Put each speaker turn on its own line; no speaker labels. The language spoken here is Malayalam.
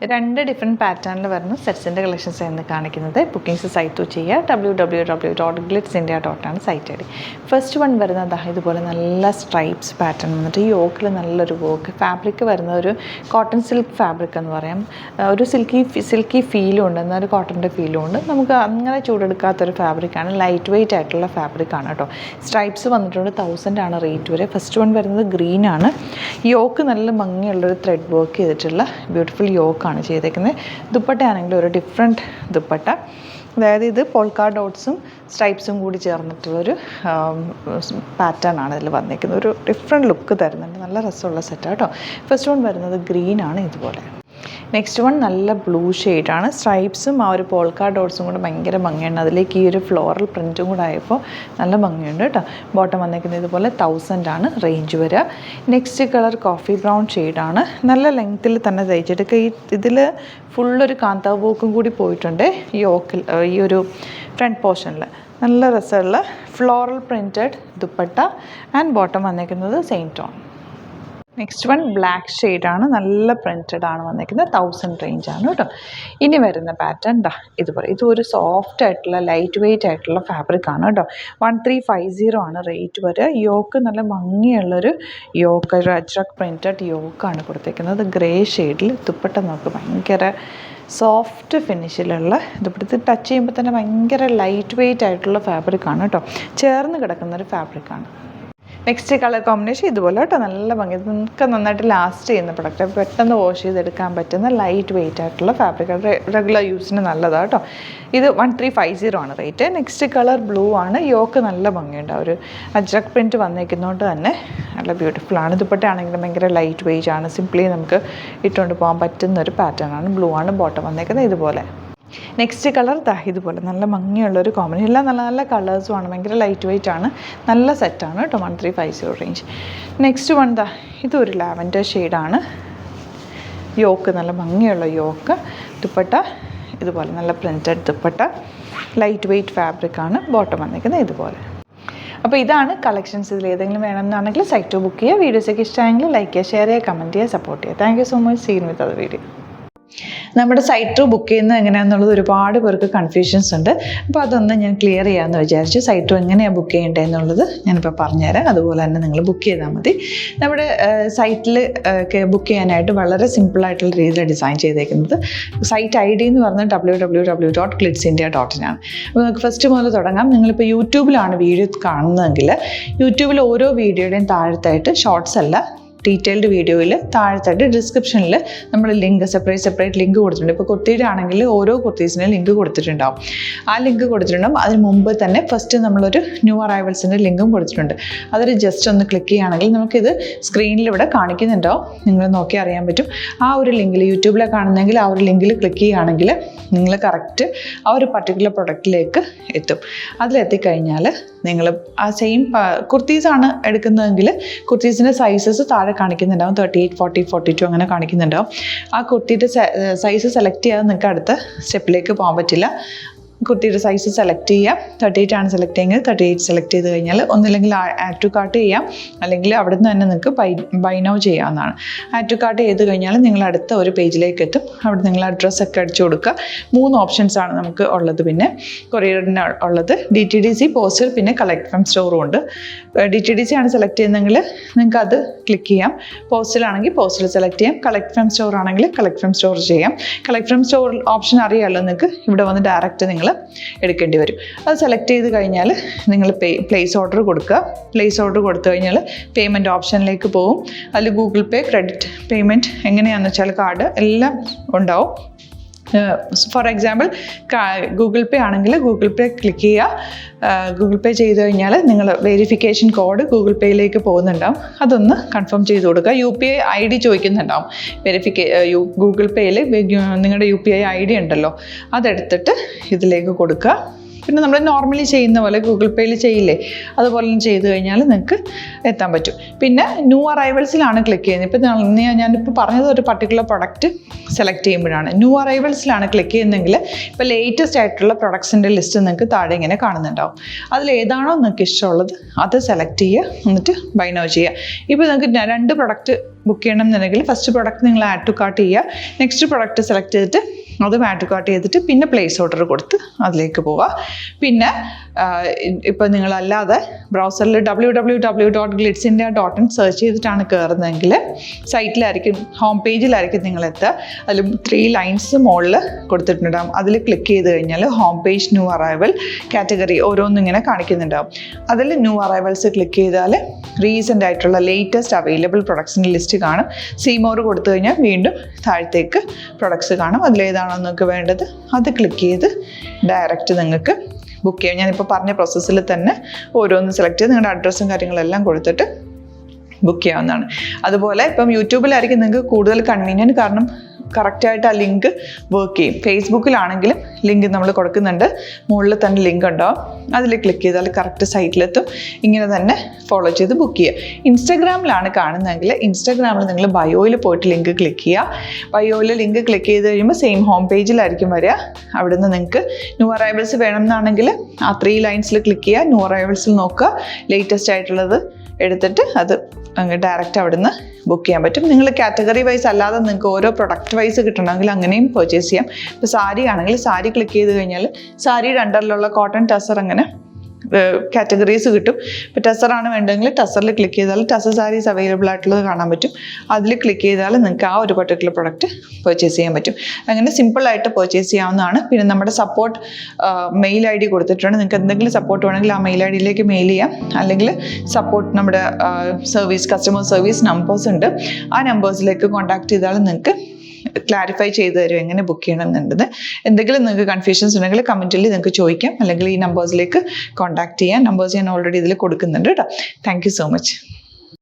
രണ്ട് ഡിഫറെൻറ്റ് പാറ്റേണിൽ വരുന്ന സെറ്റ്സിൻ്റെ കളക്ഷൻസ് എന്ന് കാണിക്കുന്നത്. ബുക്കിംഗ്സ് സൈറ്റ് ചെയ്യുക www.glitzindia.com ആണ് site I D. First one വരുന്നത് ഇതുപോലെ നല്ല സ്ട്രൈപ്സ് പാറ്റേൺ വന്നിട്ട് ഈ യോക്കിൽ നല്ലൊരു വർക്ക്. ഫാബ്രിക് വരുന്ന ഒരു കോട്ടൺ സിൽക്ക് ഫാബ്രിക് എന്ന് പറയാം. ഒരു സിൽക്കി ഫീലും ഉണ്ട്, എന്നൊരു കോട്ടൻ്റെ ഫീലും ഉണ്ട്. നമുക്ക് അങ്ങനെ ചൂടെടുക്കാത്തൊരു ഫാബ്രിക്കാണ്. ലൈറ്റ് വെയ്റ്റ് ആയിട്ടുള്ള ഫാബ്രിക്കാണ് കേട്ടോ. സ്ട്രൈപ്സ് വന്നിട്ടുണ്ട്. 1000 ആണ് റേറ്റ് വരെ. ഫസ്റ്റ് വൺ വരുന്നത് ഗ്രീനാണ്. യോക്ക് നല്ല ഭംഗിയുള്ളൊരു ത്രെഡ് വർക്ക് ചെയ്തിട്ടുള്ള ബ്യൂട്ടിഫുൾ യോക്ക് ആണ് ചെയ്തേക്കുന്നത്. ദുപ്പട്ടയാണെങ്കിൽ ഒരു ഡിഫറെൻറ്റ് ദുപ്പട്ട, അതായത് ഇത് പോൾക്കാ ഡോട്ട്സും സ്ട്രൈപ്സും കൂടി ചേർന്നിട്ടുള്ളൊരു പാറ്റേൺ ആണ് ഇതിൽ വന്നേക്കുന്നത്. ഒരു ഡിഫറെൻറ്റ് ലുക്ക് തരുന്നുണ്ട്. നല്ല രസമുള്ള സെറ്റാണ് കേട്ടോ. ഫസ്റ്റ് വൺ വരുന്നത് ഗ്രീനാണ് ഇതുപോലെ. നെക്സ്റ്റ് വൺ നല്ല ബ്ലൂ ഷെയ്ഡാണ്. സ്ട്രൈപ്സും ആ ഒരു പോൾക്കാ ഡോട്ട്സും കൂടെ ഭയങ്കര ഭംഗിയാണ്. അതിലേക്ക് ഈ ഒരു ഫ്ലോറൽ പ്രിൻറ്റും കൂടെ ആയപ്പോൾ നല്ല ഭംഗിയുണ്ട് കേട്ടോ. ബോട്ടം വന്നേക്കുന്നത് ഇതുപോലെ 1000 ആണ് റേഞ്ച് വരിക. നെക്സ്റ്റ് കളർ കോഫി ബ്രൗൺ ഷെയ്ഡാണ്. നല്ല ലെങ്ത്തിൽ തന്നെ തയ്ച്ചെടുക്കുക. ഇതിൽ ഫുള്ളൊരു കാന്താവ് വർക്കും കൂടി പോയിട്ടുണ്ട് യോക്കിൽ, ഈ ഒരു ഫ്രണ്ട് പോർഷനിൽ. നല്ല രസമുള്ള floral printed dupatta and bottom വന്നേക്കുന്നത് same tone. Next one black ഷെയ്ഡാണ്. നല്ല പ്രിൻറ്റഡ് ആണ് വന്നിരിക്കുന്നത്. 1000 റേഞ്ചാണ് കേട്ടോ. ഇനി വരുന്ന പാറ്റേൺ ഇതുപോലെ. ഇതൊരു സോഫ്റ്റ് ആയിട്ടുള്ള ലൈറ്റ് വെയ്റ്റ് ആയിട്ടുള്ള ഫാബ്രിക്കാണ് കേട്ടോ. 1350 ആണ് റേറ്റ് വരെ. യോക്ക് നല്ല ഭംഗിയുള്ളൊരു യോക്ക്, ഒരു അജ്രക് പ്രിൻറ്റഡ് യോക്കാണ് കൊടുത്തേക്കുന്നത്. ഗ്രേ ഷെയ്ഡിൽ. ദുപ്പട്ട നമുക്ക് ഭയങ്കര സോഫ്റ്റ് ഫിനിഷിലുള്ള ദുപ്പട്ട. ടച്ച് ചെയ്യുമ്പോൾ തന്നെ ഭയങ്കര ലൈറ്റ് വെയ്റ്റ് ആയിട്ടുള്ള ഫാബ്രിക്കാണ് കേട്ടോ. ചേർന്ന് കിടക്കുന്നൊരു ഫാബ്രിക്കാണ്. നെക്സ്റ്റ് കളർ കോമ്പിനേഷൻ ഇതുപോലെ കേട്ടോ. നല്ല ഭംഗി. നമുക്ക് നന്നായിട്ട് ലാസ്റ്റ് ചെയ്യുന്ന പ്രൊഡക്റ്റ്, പെട്ടെന്ന് വാഷ് ചെയ്തെടുക്കാൻ പറ്റുന്ന ലൈറ്റ് വെയ്റ്റ് ആയിട്ടുള്ള ഫാബ്രിക്. റെഗുലർ യൂസിന് നല്ലതാണ് കേട്ടോ. ഇത് 1350 ആണ് റേറ്റ്. നെക്സ്റ്റ് കളർ ബ്ലൂ ആണ്. യോക്ക് നല്ല ഭംഗിയുണ്ട്. ഒരു അജ്രക് പ്രിൻറ്റ് വന്നേക്കുന്നതുകൊണ്ട് തന്നെ നല്ല ബ്യൂട്ടിഫുൾ ആണ്. ദുപ്പട്ട ആണെങ്കിലും ഭയങ്കര ലൈറ്റ് വെയ്റ്റ് ആണ്. സിംപ്ലി നമുക്ക് ഇട്ടുകൊണ്ട് പോകാൻ പറ്റുന്ന ഒരു പാറ്റേൺ ആണ്. ബ്ലൂ ആണ് ബോട്ടം വന്നേക്കുന്നത് ഇതുപോലെ. നെക്സ്റ്റ് കളർ ഇതുപോലെ. നല്ല ഭംഗിയുള്ളൊരു കോമ്പിനേഷൻ. എല്ലാം നല്ല നല്ല കളേഴ്സുമാണ്. ഭയങ്കര ലൈറ്റ് വെയ്റ്റ് ആണ്. നല്ല സെറ്റാണ് കേട്ടോ. 1350 റേഞ്ച്. നെക്സ്റ്റ് വൺ ഇതൊരു ലാവൻഡർ ഷെയ്ഡാണ്. യോക്ക് നല്ല ഭംഗിയുള്ള യോക്ക്. ദുപ്പട്ട ഇതുപോലെ നല്ല പ്രിൻറ്റഡ് ദുപ്പട്ട. ലൈറ്റ് വെയ്റ്റ് ഫാബ്രിക്കാണ്. ബോട്ടം വന്നിരിക്കുന്നത് ഇതുപോലെ. അപ്പോൾ ഇതാണ് കളക്ഷൻസ്. ഇതിൽ ഏതെങ്കിലും വേണമെന്നാണെങ്കിൽ സൈറ്റ് ബുക്ക് ചെയ്യുക. വീഡിയോസൊക്കെ ഇഷ്ടമായെങ്കിൽ ലൈക്ക് ചെയ്യുക, ഷെയർ ചെയ്യുക, കമൻറ്റ് ചെയ്യുക, സപ്പോർട്ട് ചെയ്യുക. Thank you so much. സീൻ വിത്ത് അത് വീഡിയോ. നമ്മുടെ സൈറ്റ് ബുക്ക് ചെയ്യുന്നത് എങ്ങനെയാണെന്നുള്ളത് ഒരുപാട് പേർക്ക് കൺഫ്യൂഷൻസ് ഉണ്ട്. അപ്പോൾ അതൊന്ന് ഞാൻ ക്ലിയർ ചെയ്യാമെന്ന് വിചാരിച്ചു. സൈറ്റ് എങ്ങനെയാണ് ബുക്ക് ചെയ്യേണ്ടത് എന്നുള്ളത് ഞാനിപ്പോൾ പറഞ്ഞുതരാം. അതുപോലെ തന്നെ നിങ്ങൾ ബുക്ക് ചെയ്താൽ മതി. നമ്മുടെ സൈറ്റിൽ ബുക്ക് ചെയ്യാനായിട്ട് വളരെ സിമ്പിളായിട്ടുള്ള രീതിയിൽ ഡിസൈൻ ചെയ്തേക്കുന്നത്. സൈറ്റ് ID എന്ന് പറഞ്ഞാൽ www.glitzindia.in ആണ്. അപ്പോൾ നമുക്ക് ഫസ്റ്റ് മുതൽ തുടങ്ങാം. നിങ്ങളിപ്പോൾ യൂട്യൂബിലാണ് വീഡിയോ കാണുന്നതെങ്കിൽ യൂട്യൂബിൽ ഓരോ വീഡിയോയുടെയും താഴത്തായിട്ട് ഷോർട്സ് അല്ല, ഡീറ്റെയിൽഡ് വീഡിയോയിൽ താഴത്തായിട്ട് ഡിസ്ക്രിപ്ഷനിൽ നമ്മൾ ലിങ്ക് സെപ്പറേറ്റ് ലിങ്ക് കൊടുത്തിട്ടുണ്ട്. ഇപ്പോൾ കുർത്തിയുടെ ആണെങ്കിൽ ഓരോ കുർത്തീസിനും ലിങ്ക് കൊടുത്തിട്ടുണ്ടാവും. ആ ലിങ്ക് കൊടുത്തിട്ടുണ്ടാവും. അതിന് മുമ്പ് തന്നെ ഫസ്റ്റ് നമ്മളൊരു ന്യൂ അറൈവൽസിൻ്റെ ലിങ്കും കൊടുത്തിട്ടുണ്ട്. അതൊരു ജസ്റ്റ് ഒന്ന് ക്ലിക്ക് ചെയ്യുകയാണെങ്കിൽ നമുക്കിത് സ്ക്രീനിൽ ഇവിടെ കാണിക്കുന്നുണ്ടാവും. നിങ്ങൾ നോക്കി അറിയാൻ പറ്റും. ആ ഒരു ലിങ്കിൽ യൂട്യൂബിലെ കാണുന്നെങ്കിൽ ആ ഒരു ലിങ്കിൽ ക്ലിക്ക് ചെയ്യുകയാണെങ്കിൽ നിങ്ങൾ കറക്റ്റ് ആ ഒരു പർട്ടിക്കുലർ പ്രൊഡക്റ്റിലേക്ക് എത്തും. അതിലെത്തിക്കഴിഞ്ഞാൽ നിങ്ങൾ ആ സെയിം കുർത്തീസാണ് എടുക്കുന്നതെങ്കിൽ കുർത്തീസിൻ്റെ സൈസസ് താഴെ കാണിക്കുന്നുണ്ടാവും. 38, 40, 42 അങ്ങനെ കാണിക്കുന്നുണ്ടാവും. ആ കുർത്തിയുടെ സൈസ് സെലക്ട് ചെയ്യാതെ നിങ്ങൾക്ക് അടുത്ത സ്റ്റെപ്പിലേക്ക് പോകാൻ പറ്റില്ല. കുർത്തിയുടെ സൈസ് സെലക്ട് ചെയ്യാം. 38 ആണ് സെലക്ട് ചെയ്യുന്നത്. 38 സെലക്ട് ചെയ്ത് കഴിഞ്ഞാൽ ഒന്നില്ലെങ്കിൽ ആഡ് ടു കാർട്ട് ചെയ്യാം, അല്ലെങ്കിൽ അവിടെ നിന്ന് തന്നെ നിങ്ങൾക്ക് ബൈ നൗ ചെയ്യാവുന്നതാണ്. ആഡ് ടു കാർട്ട് ചെയ്ത് കഴിഞ്ഞാൽ നിങ്ങൾ അടുത്ത ഒരു പേജിലേക്ക് എത്തും. അവിടെ നിങ്ങൾ അഡ്രസ്സൊക്കെ അടിച്ചു കൊടുക്കുക. 3 ഓപ്ഷൻസാണ് നമുക്ക് ഉള്ളത്. പിന്നെ കൊറിയറിന് ഉള്ളത് DTDC, പോസ്റ്റൽ, പിന്നെ കളക്ട് ഫ്രം സ്റ്റോറും ഉണ്ട്. DTDC ആണ് സെലക്ട് ചെയ്യുന്നതെങ്കിൽ നിങ്ങൾക്ക് അത് ക്ലിക്ക് ചെയ്യാം. പോസ്റ്റലാണെങ്കിൽ പോസ്റ്റൽ സെലക്ട് ചെയ്യാം. കളക്ട് ഫ്രം സ്റ്റോർ ആണെങ്കിൽ കളക്ട് ഫ്രം സ്റ്റോർ ചെയ്യാം. കളക്ട് ഫ്രം സ്റ്റോർ ഓപ്ഷൻ അറിയാമല്ലോ നിങ്ങൾക്ക്. ഇവിടെ വന്ന് ഡയറക്റ്റ് നിങ്ങൾ എടുക്കേണ്ടി വരും. അത് സെലക്ട് ചെയ്ത് കഴിഞ്ഞാൽ നിങ്ങൾ പ്ലേസ് ഓർഡർ കൊടുക്കുക. പ്ലേസ് ഓർഡർ കൊടുത്തു കഴിഞ്ഞാൽ പേയ്മെൻറ്റ് ഓപ്ഷനിലേക്ക് പോകും. അതിൽ ഗൂഗിൾ പേ, ക്രെഡിറ്റ് പേയ്മെൻറ്റ് എങ്ങനെയാണെന്ന് വെച്ചാൽ കാർഡ് എല്ലാം ഉണ്ടാവും. ഫോർ എക്സാമ്പിൾ ഗൂഗിൾ പേ ആണെങ്കിൽ ഗൂഗിൾ പേ ക്ലിക്ക് ചെയ്യുക. ഗൂഗിൾ പേ ചെയ്ത് കഴിഞ്ഞാൽ നിങ്ങൾ വെരിഫിക്കേഷൻ കോഡ് ഗൂഗിൾ പേയിലേക്ക് പോകുന്നുണ്ടാവും. അതൊന്ന് കൺഫേം ചെയ്ത് കൊടുക്കുക. UPI ID ചോദിക്കുന്നുണ്ടാവും. ഗൂഗിൾ പേയിൽ നിങ്ങളുടെ UPI ID ഉണ്ടല്ലോ, അതെടുത്തിട്ട് ഇതിലേക്ക് കൊടുക്കുക. പിന്നെ നമ്മൾ നോർമലി ചെയ്യുന്ന പോലെ ഗൂഗിൾ പേയിൽ ചെയ്യില്ലേ, അതുപോലെ ചെയ്ത് കഴിഞ്ഞാൽ നിങ്ങൾക്ക് എത്താൻ പറ്റും. പിന്നെ ന്യൂ അറൈവൽസിലാണ് ക്ലിക്ക് ചെയ്യുന്നത്. ഇപ്പോൾ ഞാനിപ്പോൾ പറഞ്ഞത് ഒരു പർട്ടിക്കുലർ പ്രൊഡക്റ്റ് സെലക്ട് ചെയ്യുമ്പോഴാണ്. ന്യൂ അറൈവൽസിലാണ് ക്ലിക്ക് ചെയ്യുന്നതെങ്കിൽ ഇപ്പോൾ ലേറ്റസ്റ്റ് ആയിട്ടുള്ള പ്രൊഡക്ട്സിൻ്റെ ലിസ്റ്റ് നിങ്ങൾക്ക് താഴെ ഇങ്ങനെ കാണുന്നുണ്ടാവും. അതിലേതാണോ നിങ്ങൾക്ക് ഇഷ്ടമുള്ളത് അത് സെലക്ട് ചെയ്യുക, എന്നിട്ട് ബൈ നൗ ചെയ്യുക. ഇപ്പോൾ നിങ്ങൾക്ക് 2 പ്രൊഡക്റ്റ് ബുക്ക് ചെയ്യണം എന്നുണ്ടെങ്കിൽ ഫസ്റ്റ് പ്രൊഡക്റ്റ് നിങ്ങൾ ആഡ് ടു കാർട്ട് ചെയ്യുക, നെക്സ്റ്റ് പ്രൊഡക്റ്റ് സെലക്ട് ചെയ്തിട്ട് അതും ആഡ് ടു കാർട്ട് ചെയ്തിട്ട് പിന്നെ പ്ലേസ് ഓർഡർ കൊടുത്ത് അതിലേക്ക് പോവുക. പിന്നെ ഇപ്പോൾ നിങ്ങളല്ലാതെ ബ്രൗസറിൽ www.glitzindia.in സെർച്ച് ചെയ്തിട്ടാണ് കയറുന്നതെങ്കിൽ സൈറ്റിലായിരിക്കും, ഹോം പേജിലായിരിക്കും നിങ്ങളെത്തുക. അതിൽ 3 ലൈൻസ് മുകളിൽ കൊടുത്തിട്ടുണ്ടാകും. അതിൽ ക്ലിക്ക് ചെയ്ത് കഴിഞ്ഞാൽ home page, new arrival, category ഓരോന്നും ഇങ്ങനെ കാണിക്കുന്നുണ്ടാവും. അതിൽ ന്യൂ അറൈവൽസ് ക്ലിക്ക് ചെയ്താൽ റീസെൻ്റ് ആയിട്ടുള്ള ലേറ്റസ്റ്റ് അവൈലബിൾ പ്രൊഡക്ട്സിൻ്റെ ലിസ്റ്റ് കാണും. സീമോർ കൊടുത്തു കഴിഞ്ഞാൽ വീണ്ടും താഴത്തേക്ക് പ്രൊഡക്ട്സ് കാണും. അതിലേതാണോ നിങ്ങൾക്ക് വേണ്ടത് അത് ക്ലിക്ക് ചെയ്ത് ഡയറക്റ്റ് നിങ്ങൾക്ക് ബുക്ക് ചെയ്യാം. ഞാനിപ്പോൾ പറഞ്ഞ പ്രോസസ്സിൽ തന്നെ ഓരോന്ന് സെലക്ട് ചെയ്ത് നിങ്ങളുടെ അഡ്രസ്സും കാര്യങ്ങളെല്ലാം കൊടുത്തിട്ട് ബുക്ക് ചെയ്യാവുന്നതാണ്. അതുപോലെ ഇപ്പം യൂട്യൂബിലായിരിക്കും നിങ്ങൾക്ക് കൂടുതൽ കൺവീനിയൻറ്റ്, കാരണം കറക്റ്റായിട്ട് ആ ലിങ്ക് വർക്ക് ചെയ്യും. ഫേസ്ബുക്കിലാണെങ്കിലും ലിങ്ക് നമ്മൾ കൊടുക്കുന്നുണ്ട്, മുകളിൽ തന്നെ ലിങ്ക് ഉണ്ടാവും. അതിൽ ക്ലിക്ക് ചെയ്താൽ കറക്റ്റ് സൈറ്റിലെത്തും. ഇങ്ങനെ തന്നെ ഫോളോ ചെയ്ത് ബുക്ക് ചെയ്യുക. ഇൻസ്റ്റാഗ്രാമിലാണ് കാണുന്നതെങ്കിൽ ഇൻസ്റ്റാഗ്രാമിൽ നിങ്ങൾ ബയോയിൽ പോയിട്ട് ലിങ്ക് ക്ലിക്ക് ചെയ്യുക. ബയോയിൽ ലിങ്ക് ക്ലിക്ക് ചെയ്ത് കഴിയുമ്പോൾ സെയിം ഹോം പേജിലായിരിക്കും വരിക. അവിടുന്ന് നിങ്ങൾക്ക് ന്യൂ അറൈവൽസ് വേണമെന്നാണെങ്കിൽ ആ 3 ലൈൻസിൽ ക്ലിക്ക് ചെയ്യുക, ന്യൂ അറൈവൽസിൽ നോക്കുക, ലേറ്റസ്റ്റ് ആയിട്ടുള്ളത് എടുത്തിട്ട് അത് അങ്ങ് ഡയറക്റ്റ് അവിടുന്ന് ബുക്ക് ചെയ്യാൻ പറ്റും. നിങ്ങൾ കാറ്റഗറി വൈസ് അല്ലാതെ നിങ്ങൾക്ക് ഓരോ പ്രൊഡക്റ്റ് വൈസ് കിട്ടണമെങ്കിൽ അങ്ങനെയും പർച്ചേസ് ചെയ്യാം. ഇപ്പോൾ സാരി ആണെങ്കിൽ സാരി ക്ലിക്ക് ചെയ്ത് കഴിഞ്ഞാൽ സാരിയുടെ അണ്ടറിലുള്ള കോട്ടൺ ടസർ അങ്ങനെ കാറ്റഗറീസ് കിട്ടും. ഇപ്പോൾ ടസറാണ് വേണ്ടതെങ്കിൽ ടസറിൽ ക്ലിക്ക് ചെയ്താൽ ടസർ സാരീസ് അവൈലബിൾ ആയിട്ടുള്ളത് കാണാൻ പറ്റും. അതിൽ ക്ലിക്ക് ചെയ്താൽ നിങ്ങൾക്ക് ആ ഒരു പർട്ടിക്കുലർ പ്രൊഡക്റ്റ് പർച്ചേസ് ചെയ്യാൻ പറ്റും. അങ്ങനെ സിമ്പിളായിട്ട് പർച്ചേസ് ചെയ്യാവുന്നതാണ്. പിന്നെ നമ്മുടെ സപ്പോർട്ട് മെയിൽ ID കൊടുത്തിട്ടുണ്ട്. നിങ്ങൾക്ക് എന്തെങ്കിലും സപ്പോർട്ട് വേണമെങ്കിൽ ആ മെയിൽ IDയിലേക്ക് മെയിൽ ചെയ്യാം. അല്ലെങ്കിൽ സപ്പോർട്ട് നമ്മുടെ കസ്റ്റമർ സർവീസ് നമ്പേഴ്സ് ഉണ്ട്, ആ നമ്പേഴ്സിലേക്ക് കോൺടാക്ട് ചെയ്താൽ നിങ്ങൾക്ക് ക്ലാരിഫൈ ചെയ്ത് തരും എങ്ങനെ ബുക്ക് ചെയ്യണം എന്നുള്ളത്. എന്തെങ്കിലും നിങ്ങൾക്ക് കൺഫ്യൂഷൻസ് ഉണ്ടെങ്കിൽ കമൻറ്റിൽ നിങ്ങൾക്ക് ചോദിക്കാം, അല്ലെങ്കിൽ ഈ നമ്പേഴ്സിലേക്ക് കോൺടാക്ട് ചെയ്യാം. നമ്പേഴ്സ് ഞാൻ ഓൾറെഡി ഇതിൽ കൊടുക്കുന്നുണ്ട് കേട്ടോ. Thank you so much.